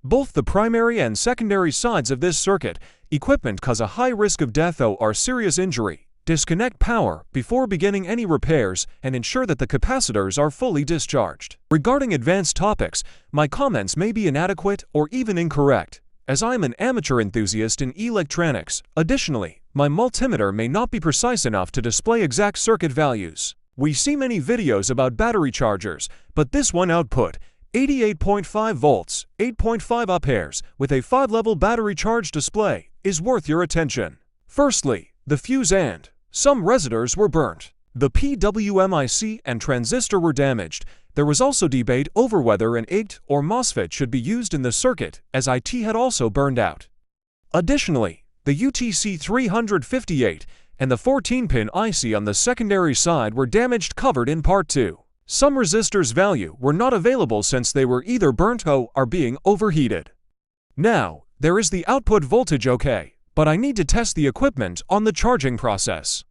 Both the primary and secondary sides of this circuit equipment cause a high risk of death or serious injury. Disconnect power before beginning any repairs and ensure that the capacitors are fully discharged. Regarding advanced topics, my comments may be inadequate or even incorrect, as I am an amateur enthusiast in electronics. Additionally, my multimeter may not be precise enough to display exact circuit values. We see many videos about battery chargers, but this one output 88.5 volts, 8.5 amperes, with a 5-level battery charge display, is worth your attention. Firstly, the fuse and some resistors were burnt. The PWM-IC and transistor were damaged. There was also debate over whether an IGT or MOSFET should be used in the circuit, as IT had also burned out. Additionally, the UTC-358 and the 14-pin IC on the secondary side were damaged, covered in Part 2. Some resistors' value were not available since they were either burnt or are being overheated. Now, there is the output voltage okay, but I need to test the equipment on the charging process.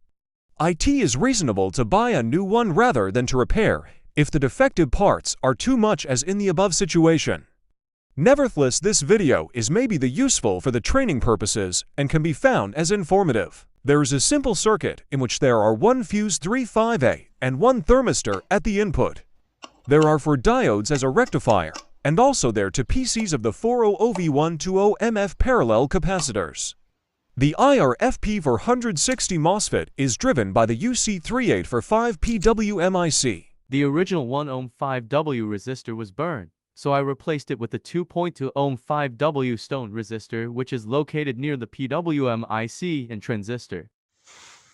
It is reasonable to buy a new one rather than to repair if the defective parts are too much as in the above situation. Nevertheless, this video is maybe useful for the training purposes and can be found as informative. There is a simple circuit in which there are one fuse 35A and one thermistor at the input. There are 4 diodes as a rectifier, and also there 2 PCs of the 400V120MF parallel capacitors. The IRFP460 MOSFET is driven by the UC3845 PWM-IC. The original 1 ohm 5W resistor was burned, so I replaced it with the 2.2 ohm 5W stone resistor, which is located near the PWM-IC and transistor.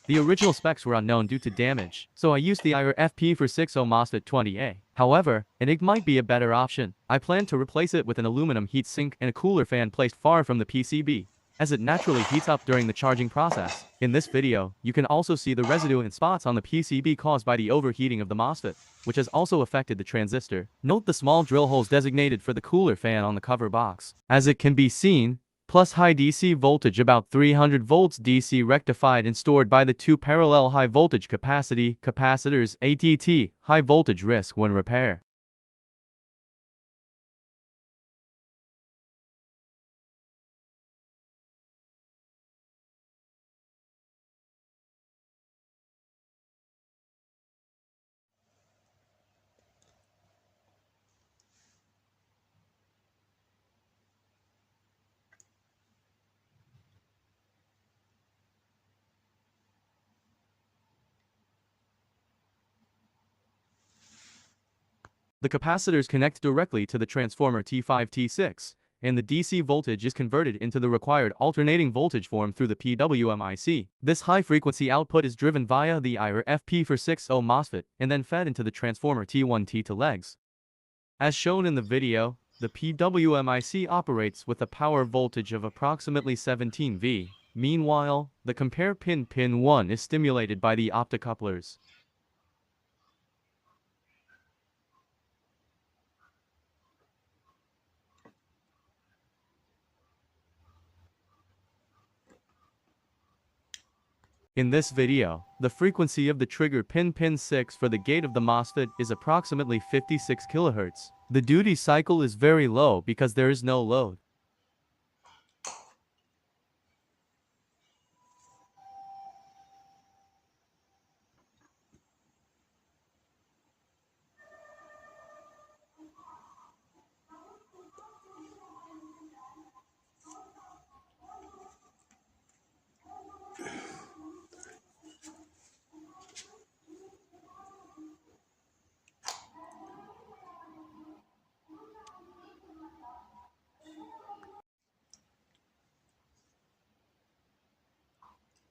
The original specs were unknown due to damage, so I used the IRFP460 MOSFET 20A. However, an IGT might be a better option. I plan to replace it with an aluminum heatsink and a cooler fan placed far from the PCB, as it naturally heats up during the charging process. In this video, you can also see the residue and spots on the PCB caused by the overheating of the MOSFET, which has also affected the transistor. Note the small drill holes designated for the cooler fan on the cover box. As it can be seen, plus high DC voltage about 300 volts DC rectified and stored by the 2 parallel high voltage capacitors ATT, high voltage risk when repair. The capacitors connect directly to the transformer T5 T6, and the DC voltage is converted into the required alternating voltage form through the PWM-IC. This high-frequency output is driven via the IRFP460 MOSFET and then fed into the transformer T1 T2 legs. As shown in the video, the PWM-IC operates with a power voltage of approximately 17 V. Meanwhile, the compare pin 1 is stimulated by the optocouplers. In this video, the frequency of the trigger pin 6 for the gate of the MOSFET is approximately 56 kHz. The duty cycle is very low because there is no load.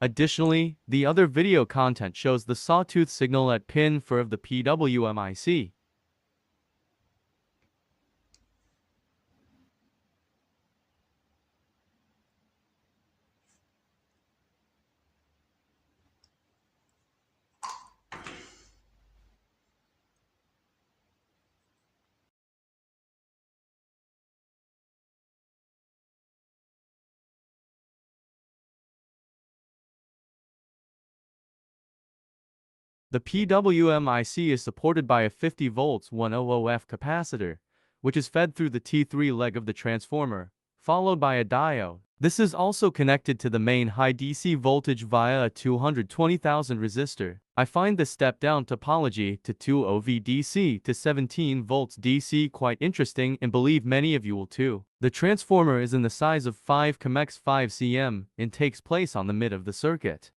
Additionally, the other video content shows the sawtooth signal at pin 4 of the PWM-IC. The PWM-IC is supported by a 50 volts 100F capacitor, which is fed through the T3 leg of the transformer, followed by a diode. This is also connected to the main high DC voltage via a 220,000 resistor. I find the step-down topology to 2 DC to 17 volts DC quite interesting and believe many of you will too. The transformer is in the size of 5 cm 5 cm and takes place on the mid of the circuit.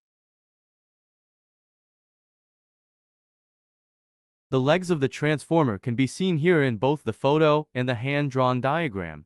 The legs of the transformer can be seen here in both the photo and the hand-drawn diagram.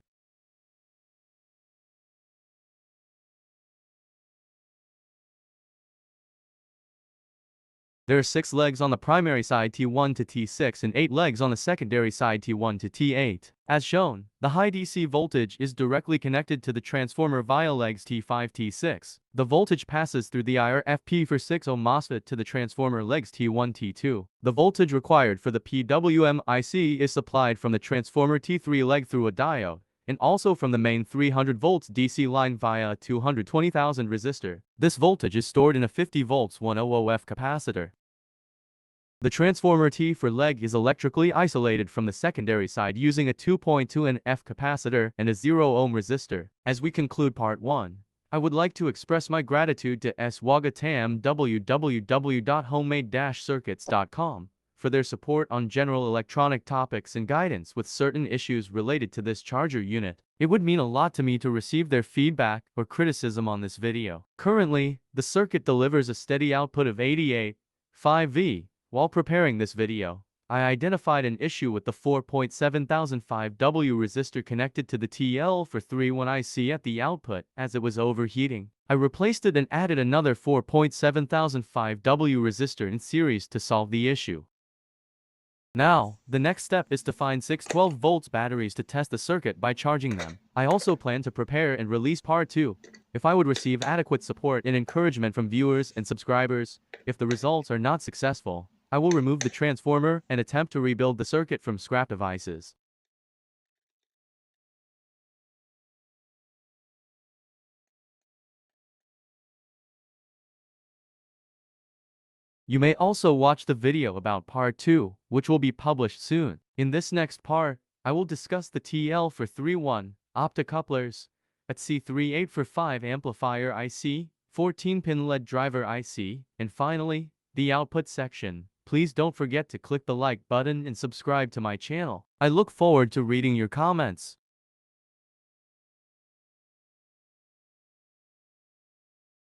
There are 6 legs on the primary side T1 to T6 and 8 legs on the secondary side T1 to T8. As shown, the high DC voltage is directly connected to the transformer via legs T5 T6. The voltage passes through the IR-FP for 6 ohm MOSFET to the transformer legs T1 T2. The voltage required for the PWM IC is supplied from the transformer T3 leg through a diode, and also from the main 300 volts DC line via a 220,000 resistor. This voltage is stored in a 50 volts 100F capacitor. The transformer T for leg is electrically isolated from the secondary side using a 2.2 F capacitor and a 0 ohm resistor. As we conclude part 1, I would like to express my gratitude to SWAGATAM www.homemade-circuits.com for their support on general electronic topics and guidance with certain issues related to this charger unit. It would mean a lot to me to receive their feedback or criticism on this video. Currently, the circuit delivers a steady output of 88.5V. While preparing this video, I identified an issue with the 4.7005W resistor connected to the TL431 IC at the output as it was overheating. I replaced it and added another 4.7005W resistor in series to solve the issue. Now, the next step is to find 6 12 volts batteries to test the circuit by charging them. I also plan to prepare and release part 2. If I would receive adequate support and encouragement from viewers and subscribers, if the results are not successful, I will remove the transformer and attempt to rebuild the circuit from scrap devices. You may also watch the video about part 2, which will be published soon. In this next part, I will discuss the TL431 optocouplers, at C3845 amplifier IC, 14-pin LED driver IC, and finally, the output section. Please don't forget to click the like button and subscribe to my channel. I look forward to reading your comments.